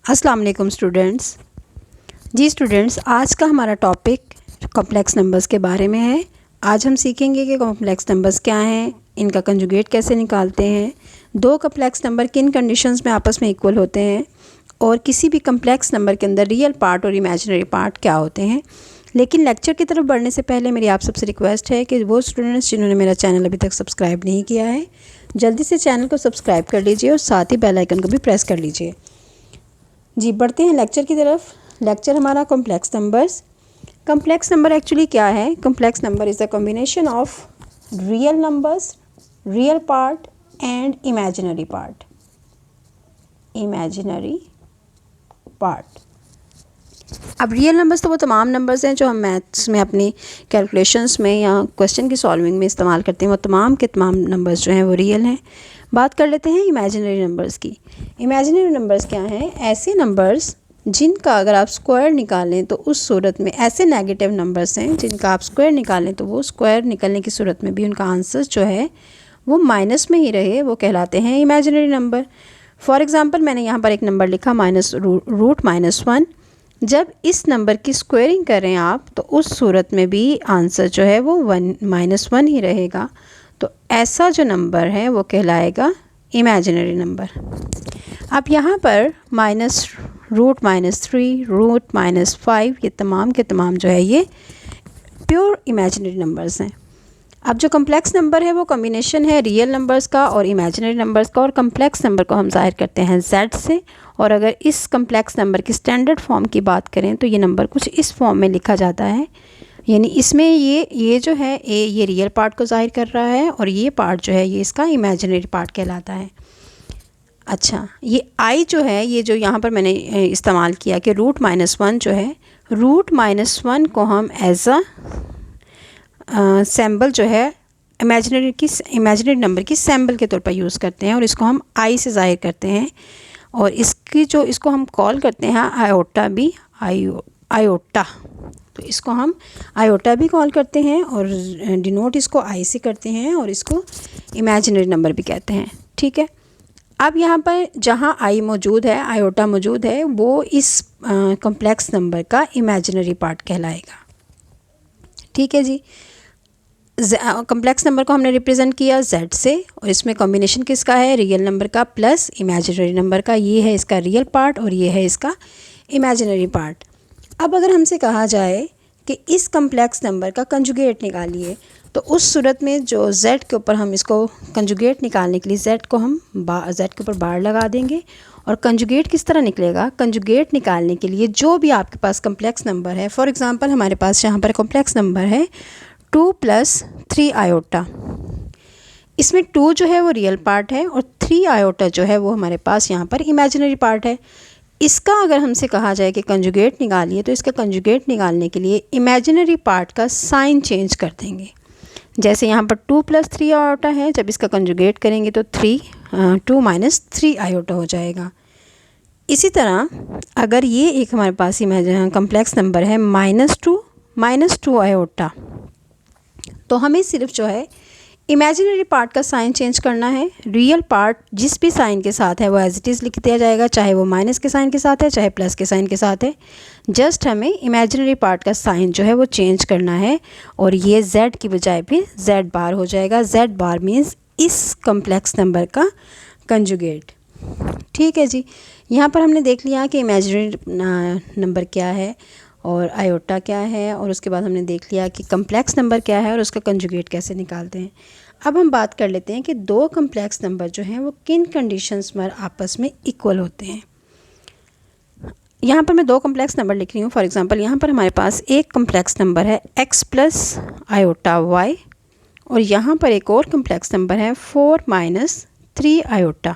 अस्सलाम वालेकुम स्टूडेंट्स। जी स्टूडेंट्स, आज का हमारा टॉपिक कॉम्प्लेक्स नंबर्स के बारे में है। आज हम सीखेंगे कि कॉम्प्लेक्स नंबर्स क्या हैं, इनका कंजुगेट कैसे निकालते हैं, दो कॉम्प्लेक्स नंबर किन कंडीशंस में आपस में इक्वल होते हैं और किसी भी कॉम्प्लेक्स नंबर के अंदर रियल पार्ट और इमेजिनरी पार्ट क्या होते हैं। लेकिन लेक्चर की तरफ बढ़ने से पहले मेरी आप सबसे रिक्वेस्ट है कि वो स्टूडेंट्स जिन्होंने मेरा चैनल अभी तक सब्सक्राइब नहीं किया है, जल्दी से चैनल को सब्सक्राइब कर लीजिए और साथ ही बेल आइकन को भी प्रेस कर लीजिए। जी बढ़ते हैं लेक्चर की तरफ। लेक्चर हमारा complex numbers. Complex number actually क्या है? Complex number is the combination of real numbers, real part and imaginary part. Imaginary part. अब रियल नंबर्स तो वो तमाम नंबर्स हैं जो हम मैथ्स में अपनी कैलकुलेशंस में या क्वेश्चन की सॉल्विंग में इस्तेमाल करते हैं। वो तमाम के तमाम नंबर्स जो हैं वो रियल हैं। बात कर लेते हैं इमेजिनरी नंबर्स की। इमेजिनरी नंबर्स क्या हैं? ऐसे नंबर्स जिनका अगर आप स्क्वायर निकालें तो उस सूरत में, ऐसे नेगेटिव नंबर्स हैं जिनका आप स्क्वायर निकालें तो वो स्क्वायर निकलने की सूरत में भी उनका आंसर जो है वो माइनस में ही रहे, वो कहलाते हैं इमेजिनरी नंबर। फॉर एग्ज़ाम्पल मैंने यहाँ पर एक नंबर लिखा -√-1। जब इस नंबर की स्क्वायरिंग करें आप तो उस सूरत में भी आंसर जो है वो -1 ही रहेगा। तो ऐसा जो नंबर है वो कहलाएगा इमेजिनरी नंबर। अब यहाँ पर -√-3, √-5 ये तमाम के तमाम जो है ये प्योर इमेजिनरी नंबर्स हैं। अब जो कम्प्लेक्स नंबर है वो कॉम्बिनेशन है रियल नंबर्स का और इमेजिनरी नंबर्स का, और कम्प्लेक्स नंबर को हम ज़ाहिर करते हैं Z से। और अगर इस कम्प्लेक्स नंबर की स्टैंडर्ड फॉर्म की बात करें तो ये नंबर कुछ इस फॉर्म में लिखा जाता है, यानी इसमें ये जो है ये रियल पार्ट को ज़ाहिर कर रहा है और ये पार्ट जो है ये इसका इमेजिनरी पार्ट कहलाता है। अच्छा, ये I जो है, ये जो यहाँ पर मैंने इस्तेमाल किया कि √-1 जो है, √-1 को हम एज अ सैम्बल जो है इमेजिनरी नंबर की सैम्बल के तौर पर यूज़ करते हैं और इसको हम I से ज़ाहिर करते हैं। और इसको हम कॉल करते हैं आयोटा भी, आयोटा। तो इसको हम आयोटा भी कॉल करते हैं और डिनोट इसको I से करते हैं और इसको इमेजिनरी नंबर भी कहते हैं। ठीक है। अब यहाँ पर जहाँ I मौजूद है, आयोटा मौजूद है, वो इस कॉम्प्लेक्स नंबर का इमेजिनरी पार्ट कहलाएगा। ठीक है जी। कम्प्लेक्स नंबर को हमने रिप्रेजेंट किया Z से और इसमें कॉम्बिनेशन किसका है? रियल नंबर का प्लस इमेजिनरी नंबर का। ये है इसका रियल पार्ट और ये है इसका इमेजिनरी पार्ट। अब अगर हमसे कहा जाए कि इस कम्प्लेक्स नंबर का कंजुगेट निकालिए तो उस सूरत में जो Z के ऊपर हम इसको कंजुगेट निकालने के लिए Z के ऊपर बार लगा देंगे। और कंजुगेट किस तरह निकलेगा? कंजुगेट निकालने के लिए जो भी आपके पास कम्प्लेक्स नंबर है, फॉर एग्ज़ाम्पल हमारे पास यहाँ पर कम्प्लेक्स नंबर है 2 + 3 आयोटा। इसमें 2 जो है वो रियल पार्ट है और 3 आयोटा जो है वो हमारे पास यहाँ पर इमेजिनरी पार्ट है। इसका अगर हमसे कहा जाए कि कंजुगेट निकालिए तो इसका कंजुगेट निकालने के लिए इमेजिनरी पार्ट का साइन चेंज कर देंगे। जैसे यहाँ पर 2 + 3 आयोटा है, जब इसका कंजुगेट करेंगे तो 2 - 3 आयोटा हो जाएगा। इसी तरह अगर ये एक हमारे पास कम्प्लेक्स नंबर है -2 आयोटा, तो हमें सिर्फ जो है इमेजिनरी पार्ट का साइन चेंज करना है। रियल पार्ट जिस भी साइन के साथ है वो एज इट इज़ लिख दिया जाएगा, चाहे वो माइनस के साइन के साथ है चाहे प्लस के साइन के साथ है। जस्ट हमें इमेजिनरी पार्ट का साइन जो है वो चेंज करना है और ये Z की बजाय भी Z बार हो जाएगा। Z बार मीन्स इस कम्प्लेक्स नंबर का कंजुगेट। ठीक है जी। यहाँ पर हमने देख लिया कि इमेजिनरी नंबर क्या है और आयोटा क्या है, और उसके बाद हमने देख लिया कि कम्प्लेक्स नंबर क्या है और उसका कंजुगेट कैसे निकालते हैं। अब हम बात कर लेते हैं कि दो कम्प्लेक्स नंबर जो हैं वो किन कंडीशंस पर आपस में इक्वल होते हैं। यहाँ पर मैं दो कम्प्लेक्स नंबर लिख रही हूँ। फॉर एग्ज़ाम्पल यहाँ पर हमारे पास एक कम्प्लेक्स नंबर है x + आयोटा y और यहाँ पर एक और कम्प्लेक्स नंबर है 4 - 3 आयोटा,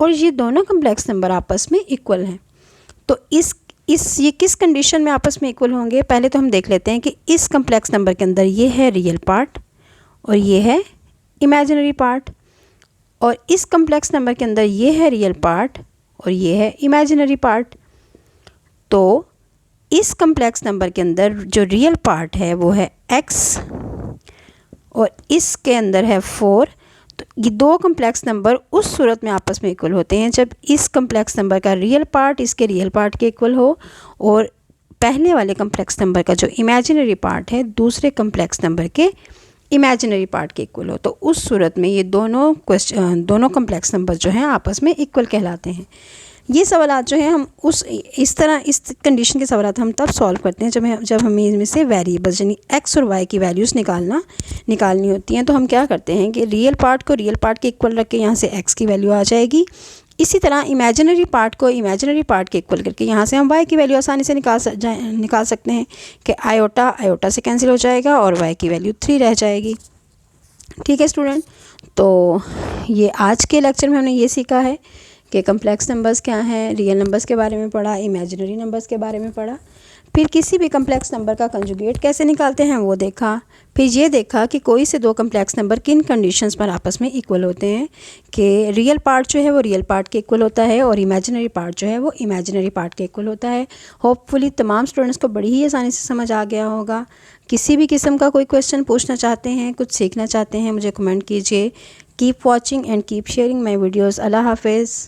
और ये दोनों कम्प्लेक्स नंबर आपस में इक्वल हैं। तो ये किस कंडीशन में आपस में इक्वल होंगे? पहले तो हम देख लेते हैं कि इस कम्प्लेक्स नंबर के अंदर ये है रियल पार्ट और ये है इमेजिनरी पार्ट, और इस कम्प्लेक्स नंबर के अंदर ये है रियल पार्ट और ये है इमेजिनरी पार्ट। तो इस कम्प्लेक्स नंबर के अंदर जो रियल पार्ट है वो है x और इसके अंदर है 4, तो ये दो कम्प्लेक्स नंबर उस सूरत में आपस में इक्वल होते हैं जब इस कम्प्लेक्स नंबर का रियल पार्ट इसके रियल पार्ट के इक्वल हो और पहले वाले कम्प्लेक्स नंबर का जो इमेजिनरी पार्ट है दूसरे कम्प्लेक्स नंबर के इमेजिनरी पार्ट के इक्वल हो। तो उस सूरत में ये दोनों कम्प्लेक्स नंबर जो हैं आपस में इक्वल कहलाते हैं। ये सवालात जो हैं हम इस कंडीशन के सवालात हम तब सॉल्व करते हैं जब हमें इनमें से वेरिएबल्स यानी एक्स और वाई की वैल्यूज़ निकालनी होती हैं। तो हम क्या करते हैं कि रियल पार्ट को रियल पार्ट के इक्वल रख के यहाँ से एक्स की वैल्यू आ जाएगी। इसी तरह इमेजिनरी पार्ट को इमेजिनरी पार्ट के इक्वल करके यहाँ से हम वाई की वैल्यू आसानी से निकाल सकते हैं कि आयोटा से कैंसिल हो जाएगा और वाई की वैल्यू 3 रह जाएगी। ठीक है स्टूडेंट, तो ये आज के लेक्चर में हमने ये सीखा है कि कम्प्लेक्स नंबर्स क्या हैं, रियल नंबर्स के बारे में पढ़ा, इमेजिनरी नंबर्स के बारे में पढ़ा, फिर किसी भी कम्प्लेक्स नंबर का कंजुगेट कैसे निकालते हैं वो देखा, फिर ये देखा कि कोई से दो कम्प्लेक्स नंबर किन कंडीशंस पर आपस में इक्वल होते हैं कि रियल पार्ट जो है वो रियल पार्ट के इक्वल होता है और इमेजिनरी पार्ट जो है वो इमेजिनरी पार्ट के इक्वल होता है। होपफुली तमाम स्टूडेंट्स को बड़ी ही आसानी से समझ आ गया होगा। किसी भी किस्म का कोई क्वेश्चन पूछना चाहते हैं, कुछ सीखना चाहते हैं, मुझे कमेंट कीजिए। Keep watching and keep sharing my videos. अल्लाह हाफिज़।